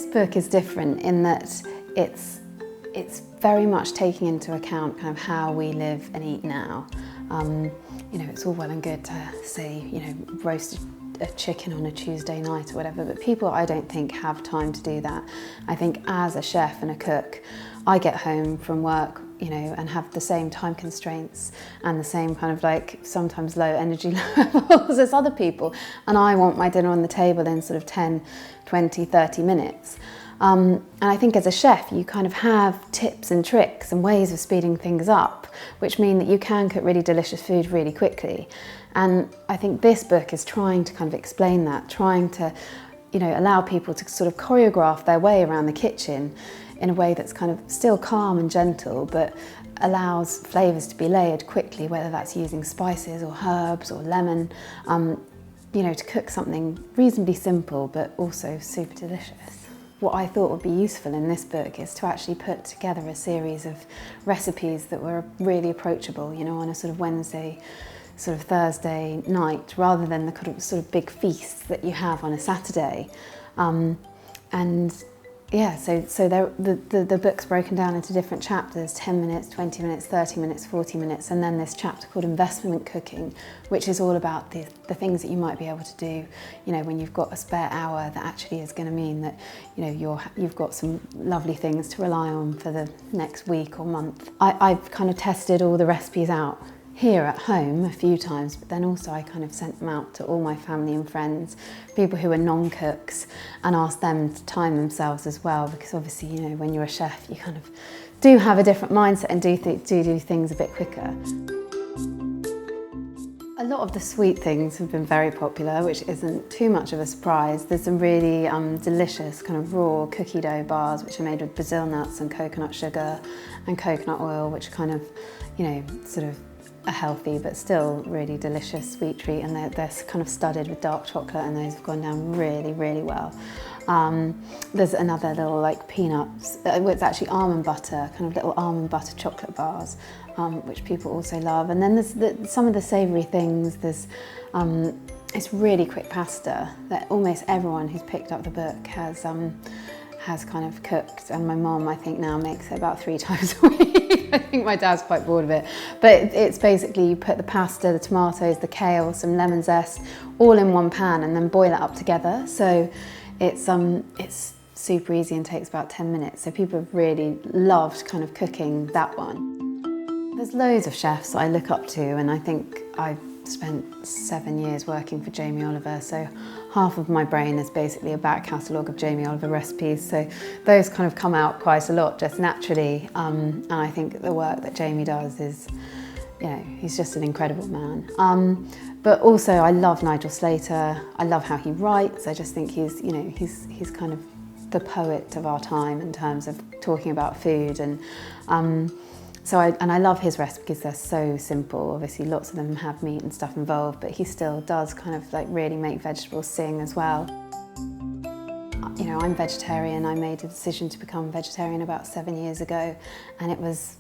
This book is different in that it's very much taking into account kind of how we live and eat now. You know, it's all well and good to say, you know, roast a chicken on a Tuesday night or whatever, but people, I don't think, have time to do that. I think as a chef and a cook, I get home from work, you know, and have the same time constraints and the same kind of like sometimes low energy levels as other people, and I want my dinner on the table in sort of 10, 20, 30 minutes. And I think as a chef, you kind of have tips and tricks and ways of speeding things up, which mean that you can cook really delicious food really quickly. And I think this book is trying to kind of explain that, trying to, you know, allow people to sort of choreograph their way around the kitchen in a way that's kind of still calm and gentle, but allows flavours to be layered quickly, whether that's using spices or herbs or lemon, you know, to cook something reasonably simple, but also super delicious. What I thought would be useful in this book is to actually put together a series of recipes that were really approachable, you know, on a sort of Wednesday, sort of Thursday night, rather than the kind of sort of big feasts that you have on a Saturday. And yeah, so the book's broken down into different chapters: 10 minutes, 20 minutes, 30 minutes, 40 minutes, and then this chapter called Investment Cooking, which is all about the things that you might be able to do, you know, when you've got a spare hour that actually is going to mean that, you know, you've got some lovely things to rely on for the next week or month. I've kind of tested all the recipes out here at home a few times, but then also I kind of sent them out to all my family and friends, people who are non-cooks, and asked them to time themselves as well, because obviously, you know, when you're a chef, you kind of do have a different mindset and do things a bit quicker. A lot of the sweet things have been very popular, which isn't too much of a surprise. There's some really delicious kind of raw cookie dough bars, which are made with Brazil nuts and coconut sugar and coconut oil, which kind of, you know, sort of a healthy but still really delicious sweet treat, and they're kind of studded with dark chocolate, and those have gone down really, really well. There's another little like peanuts, it's actually almond butter, kind of little almond butter chocolate bars, which people also love. And then there's some of the savoury things. There's it's really quick pasta that almost everyone who's picked up the book has kind of cooked, and my mum, I think, now makes it about 3 times a week. I think my dad's quite bored of it, but it's basically you put the pasta, the tomatoes, the kale, some lemon zest, all in one pan, and then boil it up together. So it's super easy and takes about 10 minutes. So people have really loved kind of cooking that one. There's loads of chefs I look up to, and I think I've spent 7 years working for Jamie Oliver, so half of my brain is basically a back catalogue of Jamie Oliver recipes, so those kind of come out quite a lot just naturally, and I think the work that Jamie does is, you know, he's just an incredible man. But also I love Nigel Slater. I love how he writes. I just think he's, you know, he's kind of the poet of our time in terms of talking about food, and I love his recipes. They're so simple. Obviously lots of them have meat and stuff involved, but he still does kind of like really make vegetables sing as well. You know, I'm vegetarian. I made a decision to become vegetarian about 7 years ago, and it was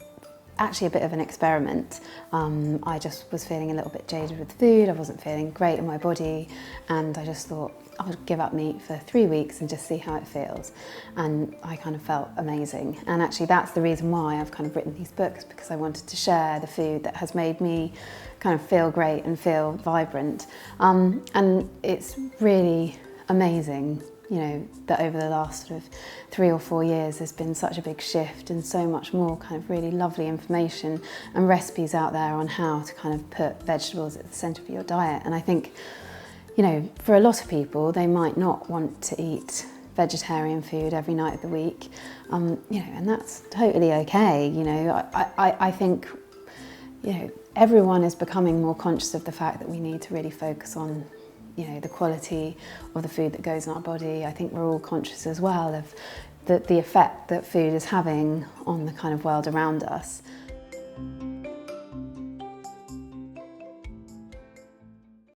actually a bit of an experiment. I just was feeling a little bit jaded with food. I wasn't feeling great in my body, and I just thought I'll give up meat for 3 weeks and just see how it feels. And I kind of felt amazing. And actually that's the reason why I've kind of written these books, because I wanted to share the food that has made me kind of feel great and feel vibrant. And it's really amazing, you know, that over the last sort of 3 or 4 years there's been such a big shift and so much more kind of really lovely information and recipes out there on how to kind of put vegetables at the centre of your diet. And I think, you know, for a lot of people, they might not want to eat vegetarian food every night of the week, you know, and that's totally okay. You know, I think, you know, everyone is becoming more conscious of the fact that we need to really focus on, you know, the quality of the food that goes in our body. I think we're all conscious as well of the effect that food is having on the kind of world around us.